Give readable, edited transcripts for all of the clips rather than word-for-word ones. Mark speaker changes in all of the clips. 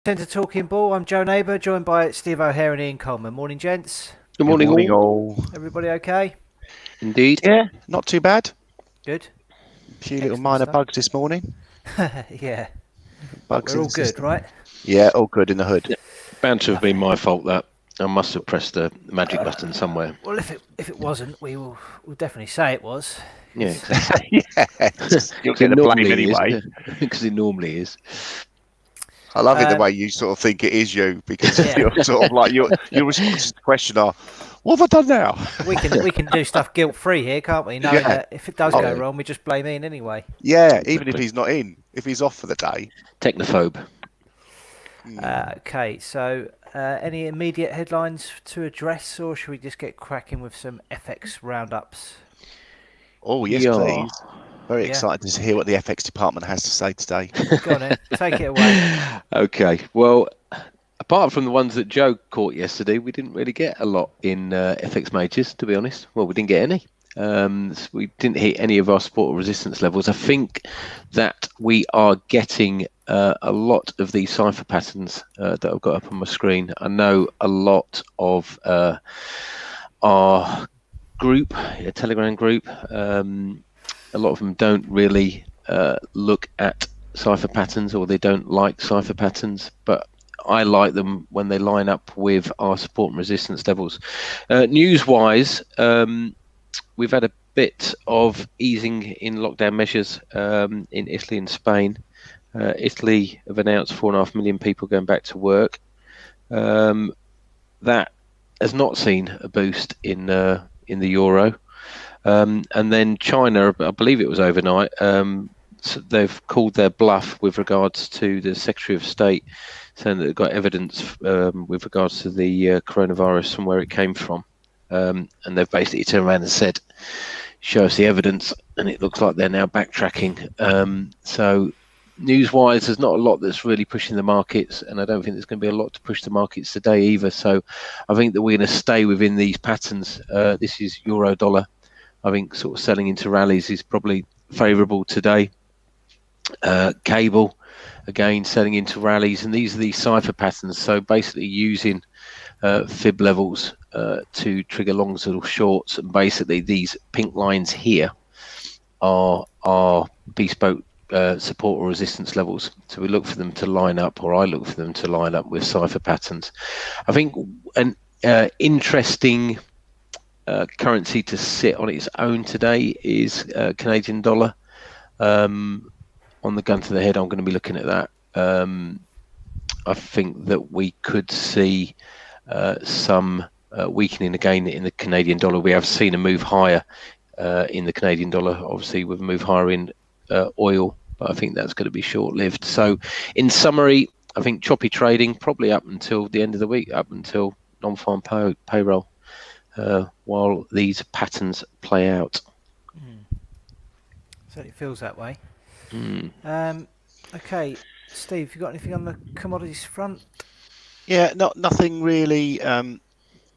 Speaker 1: Centre Talking Ball. I'm Joe Neighbour, joined by Steve O'Hare and Ian Coleman. Morning, gents.
Speaker 2: Good morning, all.
Speaker 1: Everybody okay?
Speaker 2: Indeed.
Speaker 3: Yeah, not too bad.
Speaker 1: Good.
Speaker 3: A few little
Speaker 1: Excellent
Speaker 3: minor
Speaker 1: stuff.
Speaker 3: bugs this morning.
Speaker 1: Yeah, but
Speaker 3: Bugs
Speaker 1: we're
Speaker 3: in
Speaker 1: all
Speaker 3: the
Speaker 1: good,
Speaker 3: system.
Speaker 1: right?
Speaker 3: Yeah, all good in the hood.
Speaker 2: Bound to have been my fault that I must have pressed the magic button somewhere.
Speaker 1: Well, if it wasn't, we'll definitely say it was.
Speaker 2: Yeah, exactly.
Speaker 3: Yes, you'll
Speaker 2: 'Cause
Speaker 3: get
Speaker 2: it
Speaker 3: the blame
Speaker 2: normally
Speaker 3: anyway.
Speaker 2: is. Because it normally is.
Speaker 3: I love it the way you sort of think it is you, because you're sort of like your responses to the question are, "What have I done now?"
Speaker 1: We can do stuff guilt free here, can't we? Knowing that if it does go wrong, we just blame Ian anyway.
Speaker 3: Yeah, even if he's not in, if he's off for the day.
Speaker 2: Technophobe.
Speaker 1: Okay, so any immediate headlines to address, or should we just get cracking with some FX roundups?
Speaker 3: Oh yes, please. Very excited to hear what the FX department has to say today.
Speaker 1: Go on then, take it away.
Speaker 2: Okay, well, apart from the ones that Joe caught yesterday, we didn't really get a lot in FX majors, to be honest. Well, we didn't get any. We didn't hit any of our support or resistance levels. I think that we are getting a lot of these cipher patterns that I've got up on my screen. I know a lot of our group, a Telegram group, a lot of them don't really look at cipher patterns, or they don't like cipher patterns, but I like them when they line up with our support and resistance levels. News-wise, we've had a bit of easing in lockdown measures in Italy and Spain. Italy have announced 4.5 million people going back to work. That has not seen a boost in the euro. And then China, I believe it was overnight, so they've called their bluff with regards to the Secretary of State, saying that they've got evidence with regards to the coronavirus from where it came from. And they've basically turned around and said, show us the evidence, and it looks like they're now backtracking. So news-wise, there's not a lot that's really pushing the markets, and I don't think there's going to be a lot to push the markets today either. So I think that we're going to stay within these patterns. This is euro dollar. I think sort of selling into rallies is probably favourable today. Cable, again, selling into rallies, and these are these cipher patterns. So basically using fib levels to trigger longs or shorts, and basically these pink lines here are bespoke support or resistance levels. So we look for them to line up, or I look for them to line up with cipher patterns. I think an interesting currency to sit on its own today is Canadian dollar. On the gun to the head, I'm going to be looking at that. I think that we could see some weakening again in the Canadian dollar. We have seen a move higher in the Canadian dollar, obviously with a move higher in oil, but I think that's going to be short-lived. So in summary, I think choppy trading probably up until the end of the week, up until non-farm payroll, while these patterns play out.
Speaker 1: Certainly feels that way. Okay, Steve, you got anything on the commodities front?
Speaker 3: Yeah, nothing really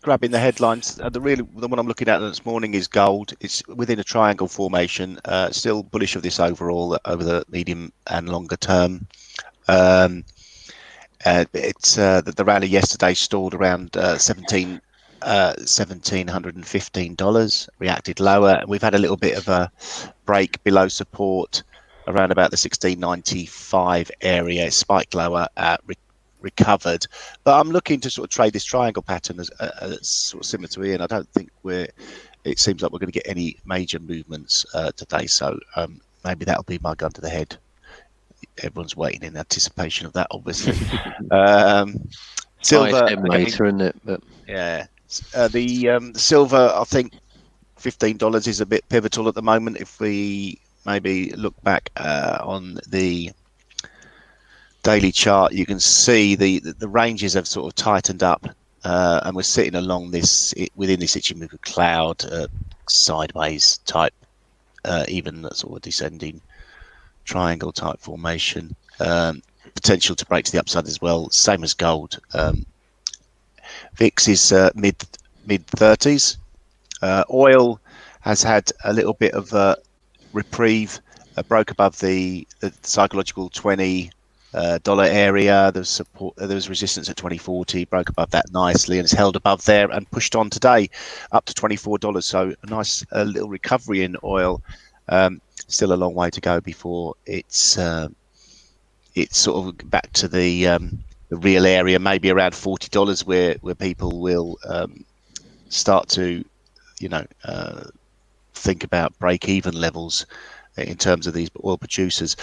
Speaker 3: grabbing the headlines. The one I'm looking at this morning is gold. It's within a triangle formation. Still bullish of this overall over the medium and longer term. It's the rally yesterday stalled around $1,715, reacted lower. We've had a little bit of a break below support around about the 1695 area. It spiked lower, recovered, but I'm looking to sort of trade this triangle pattern as sort of similar to Ian. I don't think it seems like we're going to get any major movements today, so maybe that'll be my gun to the head. Everyone's waiting in anticipation of that, obviously. Silver
Speaker 2: ISM later, isn't it? But
Speaker 3: yeah, the silver, I think $15 is a bit pivotal at the moment. If we maybe look back on the daily chart, you can see the ranges have sort of tightened up, and we're sitting along this within this Ichimoku cloud sideways type, even sort of descending triangle type formation. Potential to break to the upside as well, same as gold. VIX is mid 30s. Oil has had a little bit of a reprieve, broke above the psychological 20 dollar area. There's support. There was resistance at 2040, broke above that nicely, and it's held above there and pushed on today up to $24. So a nice little recovery in oil. Still a long way to go before it's sort of back to the real area, maybe around $40, where people will start to, think about break-even levels in terms of these oil producers.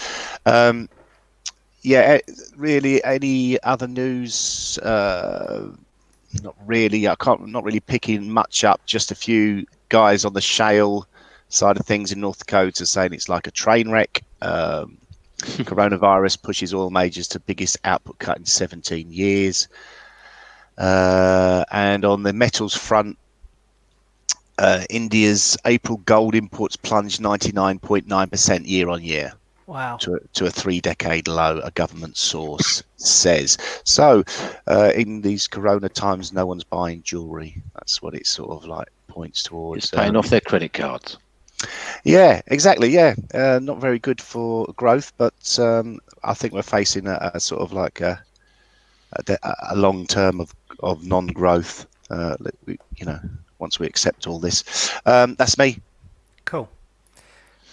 Speaker 3: Really, any other news? Not really. Not really picking much up. Just a few guys on the shale side of things in North Dakota saying it's like a train wreck. Coronavirus pushes oil majors to biggest output cut in 17 years. And on the metals front, India's April gold imports plunged 99.9% year on year.
Speaker 1: Wow.
Speaker 3: To a 3-decade low, a government source says. So in these corona times, no one's buying jewelry. That's what it sort of like points towards.
Speaker 2: It's paying off their credit cards.
Speaker 3: Yeah, exactly. Yeah, not very good for growth, but I think we're facing a sort of like a long term of non-growth. Once we accept all this. That's me.
Speaker 1: Cool.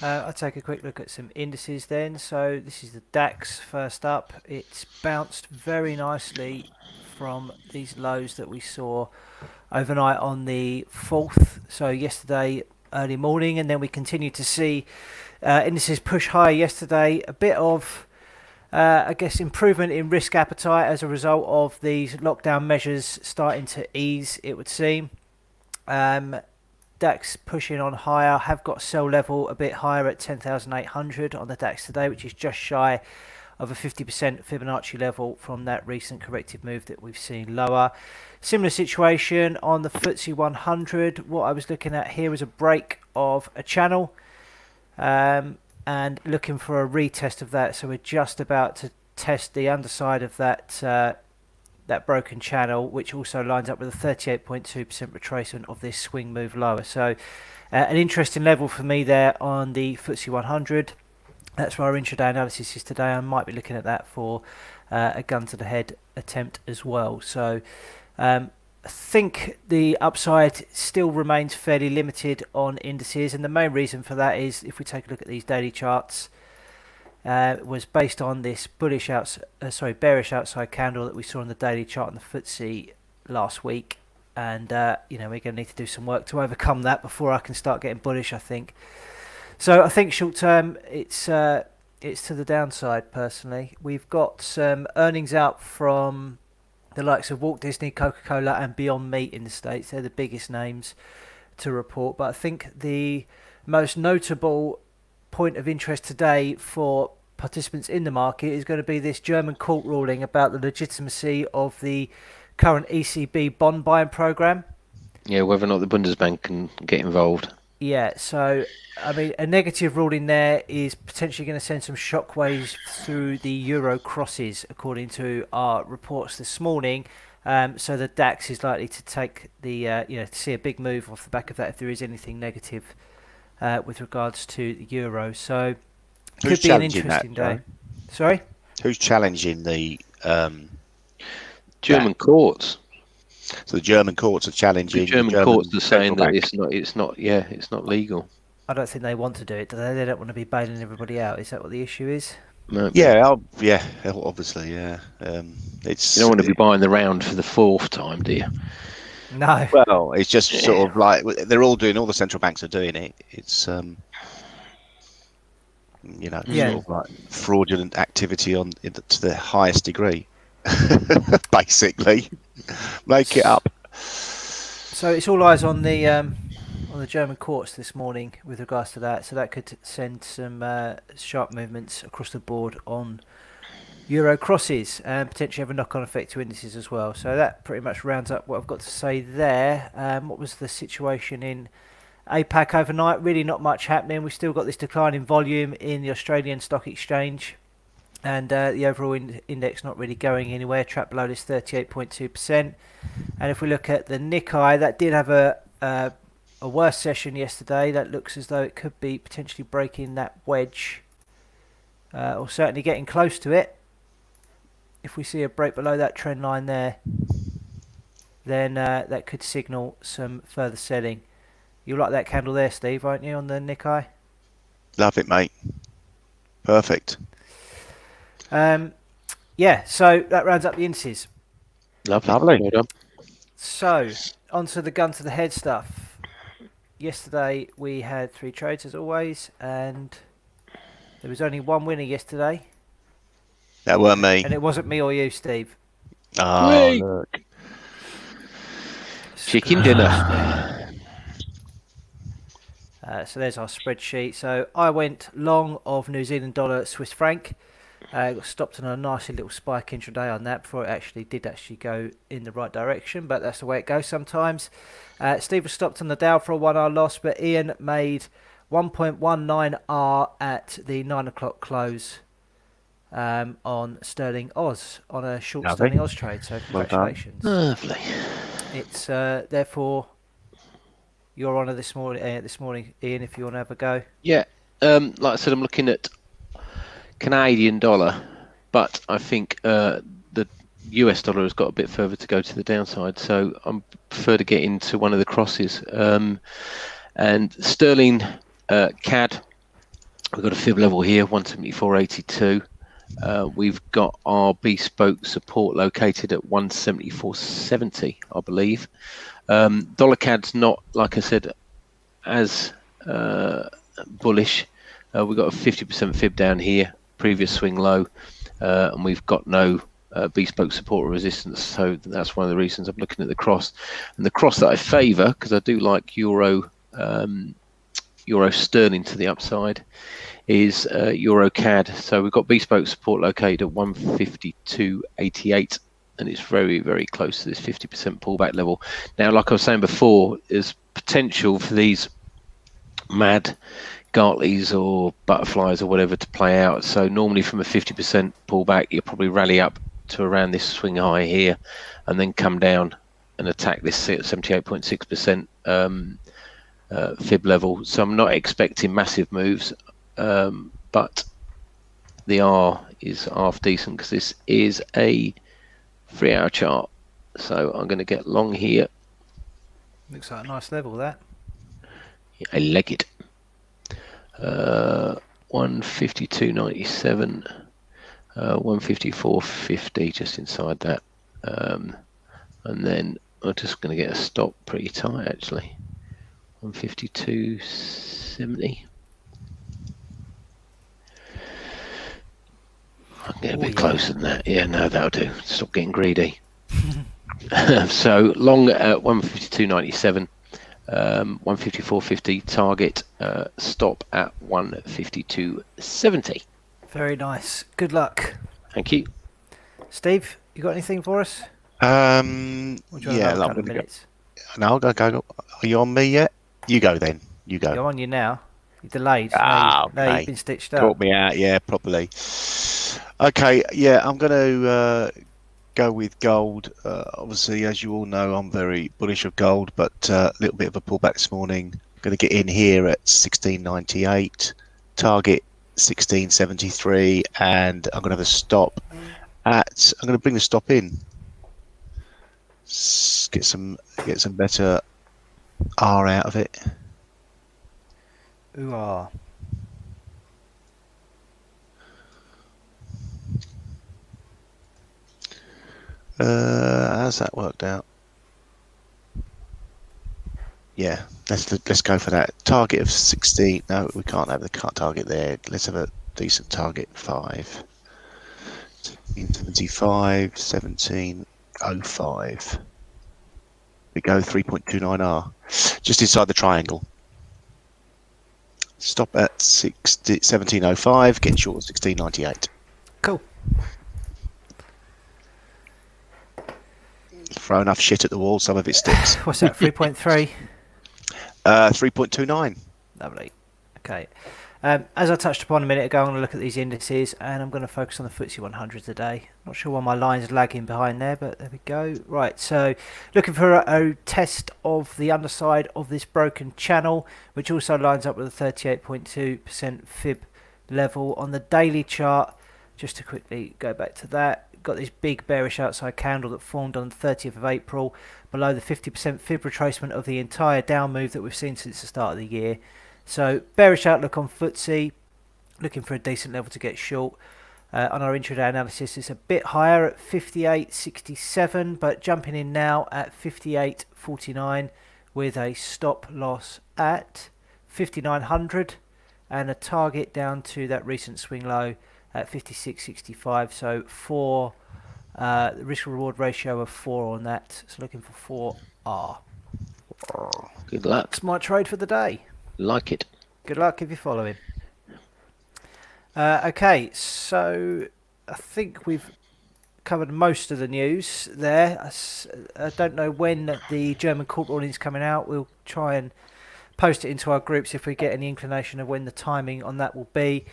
Speaker 1: I'll take a quick look at some indices then. So this is the DAX first up. It's bounced very nicely from these lows that we saw overnight on the 4th. So yesterday early morning, and then we continued to see indices push higher yesterday. A bit of improvement in risk appetite as a result of these lockdown measures starting to ease, it would seem. DAX pushing on higher. Have got sell level a bit higher at 10,800 on the DAX today, which is just shy of a 50% Fibonacci level from that recent corrective move that we've seen lower. Similar situation on the FTSE 100. What I was looking at here was a break of a channel and looking for a retest of that. So we're just about to test the underside of that broken channel, which also lines up with a 38.2% retracement of this swing move lower. So an interesting level for me there on the FTSE 100. That's where our intraday analysis is today. I might be looking at that for a gun to the head attempt as well. So I think the upside still remains fairly limited on indices, and the main reason for that is if we take a look at these daily charts, was based on this bearish outside candle that we saw on the daily chart on the FTSE last week, and we're going to need to do some work to overcome that before I can start getting bullish, I think. So I think short term it's to the downside personally. We've got some earnings out from the likes of Walt Disney, Coca-Cola and Beyond Meat in the States. They're the biggest names to report, but I think the most notable point of interest today for participants in the market is going to be this German court ruling about the legitimacy of the current ECB bond buying program.
Speaker 2: Yeah, whether or not the Bundesbank can get involved.
Speaker 1: Yeah, so I mean, a negative ruling there is potentially going to send some shockwaves through the euro crosses, according to our reports this morning. So the DAX is likely to take to see a big move off the back of that if there is anything negative with regards to the euro. So
Speaker 3: Who's
Speaker 1: could be an interesting day. Sorry?
Speaker 3: Who's challenging the
Speaker 2: German courts?
Speaker 3: So the German courts are challenging.
Speaker 2: The German courts are saying that it's not legal.
Speaker 1: I don't think they want to do it, do they? They don't want to be bailing everybody out. Is that what the issue is?
Speaker 3: Yeah, obviously, yeah. It's
Speaker 2: you don't want to be buying the round for the 4th time, do you?
Speaker 1: No.
Speaker 3: Well, it's just sort of like they're all the central banks are doing it. It's sort of like fraudulent activity to the highest degree. Basically, make it up.
Speaker 1: So it's all eyes on the German courts this morning with regards to that. So that could send some sharp movements across the board on euro crosses and potentially have a knock-on effect to indices as well. So that pretty much rounds up what I've got to say there. What was the situation in APAC overnight? Really not much happening. We've still got this decline in volume in the Australian Stock Exchange, and the overall index not really going anywhere, trapped below this 38.2%. And if we look at the Nikkei, that did have a worse session yesterday. That looks as though it could be potentially breaking that wedge, or certainly getting close to it. if we see a break below that trend line there, then that could signal some further selling. You like that candle there, Steve, won't you, on the Nikkei?
Speaker 3: Love it, mate. Perfect.
Speaker 1: Yeah, so that rounds up the indices.
Speaker 2: Lovely. Well done.
Speaker 1: So, onto the gun to the head stuff. Yesterday we had 3 trades as always, and there was only one winner yesterday.
Speaker 3: That weren't me.
Speaker 1: And it wasn't me or you, Steve.
Speaker 3: Oh,
Speaker 2: Whee!
Speaker 3: look.
Speaker 2: Chicken dinner.
Speaker 1: So there's our spreadsheet. So I went long of New Zealand dollar Swiss franc. Got stopped on a nice little spike intraday on that before it did go in the right direction, but that's the way it goes sometimes. Steve was stopped on the Dow for a 1 hour loss, but Ian made 1.19R at the 9 o'clock close on Sterling Oz, on a short
Speaker 3: Lovely.
Speaker 1: Sterling Oz trade. So congratulations.
Speaker 2: Lovely.
Speaker 1: It's therefore your honour this morning, Ian, if you want to have a go.
Speaker 2: Yeah. Like I said, I'm looking at Canadian dollar, but I think the US dollar has got a bit further to go to the downside, so I prefer to get into one of the crosses. And sterling CAD, we've got a fib level here, 174.82. We've got our bespoke support located at 174.70, I believe. Dollar CAD's not, like I said, as bullish. We've got a 50% fib down here, previous swing low, and we've got no bespoke support or resistance, so that's one of the reasons I'm looking at the cross. And the cross that I favour, because I do like euro sterling to the upside, is euro CAD. So we've got bespoke support located at 152.88, and it's very, very close to this 50% pullback level. Now, like I was saying before, there's potential for these mad Gartleys or butterflies or whatever to play out. So normally from a 50% pullback, you'll probably rally up to around this swing high here and then come down and attack this 78.6% fib level. So I'm not expecting massive moves, but the R is half decent because this is a 3-hour chart. So I'm going to get long here.
Speaker 1: Looks like a nice level, that.
Speaker 2: I like it. 152.97, 154.50, just inside that, and then I'm just going to get a stop pretty tight actually. 152.70. I can get a bit closer than that. Yeah, no, that'll do. Stop getting greedy. So long at 152.97. 154.50 target, stop at 152.70.
Speaker 1: Very nice. Good luck.
Speaker 2: Thank you.
Speaker 1: Steve, you got anything for us?
Speaker 3: Yeah,
Speaker 1: Couple of minutes.
Speaker 3: No, go. Are you on me yet? You go then. You go.
Speaker 1: You're on you now. You're delayed.
Speaker 3: Ah,
Speaker 1: now
Speaker 3: okay.
Speaker 1: you've been stitched up.
Speaker 3: Caught me out, yeah, properly. Okay, yeah, I'm going to go with gold. Obviously, as you all know, I'm very bullish of gold, but a little bit of a pullback this morning. I'm going to get in here at 16.98, target 16.73, and I'm going to have a stop at. I'm going to bring the stop in. Get some better R out of it.
Speaker 1: Ooh-ah.
Speaker 3: How's that worked out? Yeah, let's go for that. Target of 16. No, we can't have the target there. Let's have a decent target. 5. 1775, 1705. We go 3.29R. Just inside the triangle. Stop at 1705. Get short at 1698.
Speaker 1: Cool.
Speaker 3: Throw enough shit at the wall, some of it sticks.
Speaker 1: What's that, 3.3?
Speaker 3: 3.29.
Speaker 1: Lovely. Okay. As I touched upon a minute ago, I'm going to look at these indices and I'm going to focus on the FTSE 100 today. Not sure why my line's lagging behind there, but there we go. Right, so looking for a test of the underside of this broken channel, which also lines up with a 38.2% fib level on the daily chart. Just to quickly go back to that, got this big bearish outside candle that formed on the 30th of April below the 50% fib retracement of the entire down move that we've seen since the start of the year. So bearish outlook on FTSE, looking for a decent level to get short. On our intraday analysis, it's a bit higher at 58.67, but jumping in now at 58.49 with a stop loss at 5900 and a target down to that recent swing low at 56.65. So the risk reward ratio of 4 on that. So looking for 4R.
Speaker 2: Good luck.
Speaker 1: That's my trade for the day.
Speaker 2: Like it.
Speaker 1: Good luck if you're following. Okay, so I think we've covered most of the news there. I don't know when the German court ruling is coming out. We'll try and post it into our groups if we get any inclination of when the timing on that will be.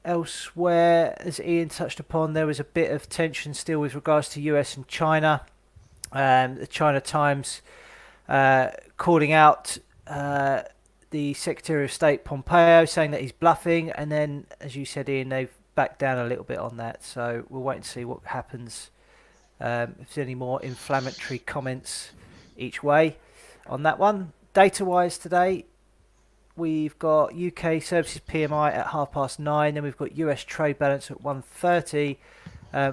Speaker 1: Elsewhere, as Ian touched upon, there was a bit of tension still with regards to US and China. The China Times calling out the Secretary of State Pompeo, saying that he's bluffing, and then, as you said, Ian, they've backed down a little bit on that. So we'll wait and see what happens. If there's any more inflammatory comments each way on that one. Data-wise today, we've got UK Services PMI at 9:30, then we've got US trade balance at 1:30,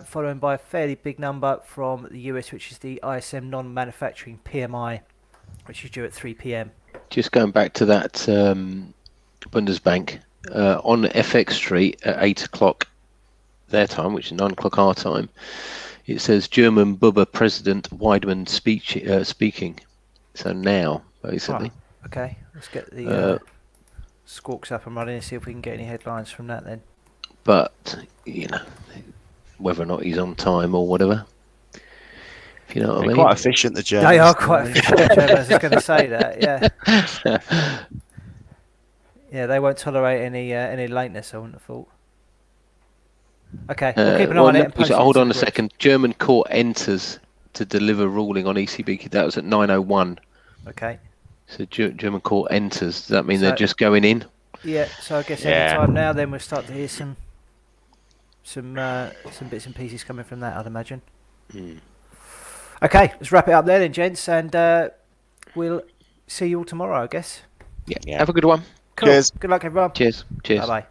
Speaker 1: following by a fairly big number from the US, which is the ISM non-manufacturing PMI, which is due at 3 p.m.
Speaker 2: Just going back to that Bundesbank, on FX Street at 8 o'clock their time, which is 9 o'clock our time, it says German Bubba President Weidmann speaking. So now, basically.
Speaker 1: Oh, okay, let's get the squawks up and running and see if we can get any headlines from that then.
Speaker 2: But, whether or not he's on time or whatever. If you know what I mean.
Speaker 3: Quite efficient, the Germans.
Speaker 1: They are quite efficient, the Germans. I was going to say that, yeah. Yeah, they won't tolerate any lateness, I wouldn't have thought. Okay, we'll keep an eye on it. And
Speaker 2: hold on a second. German court enters to deliver ruling on ECB. That was at 9:01.
Speaker 1: Okay.
Speaker 2: So German court enters. Does that mean they're just going in?
Speaker 1: Yeah. So I guess any time now, then we'll start to hear some bits and pieces coming from that, I'd imagine. Okay, let's wrap it up there then, gents, and we'll see you all tomorrow, I guess.
Speaker 2: Yeah. Have a good one.
Speaker 1: Cool.
Speaker 3: Cheers.
Speaker 1: Good luck, everyone.
Speaker 2: Cheers.
Speaker 1: Bye bye.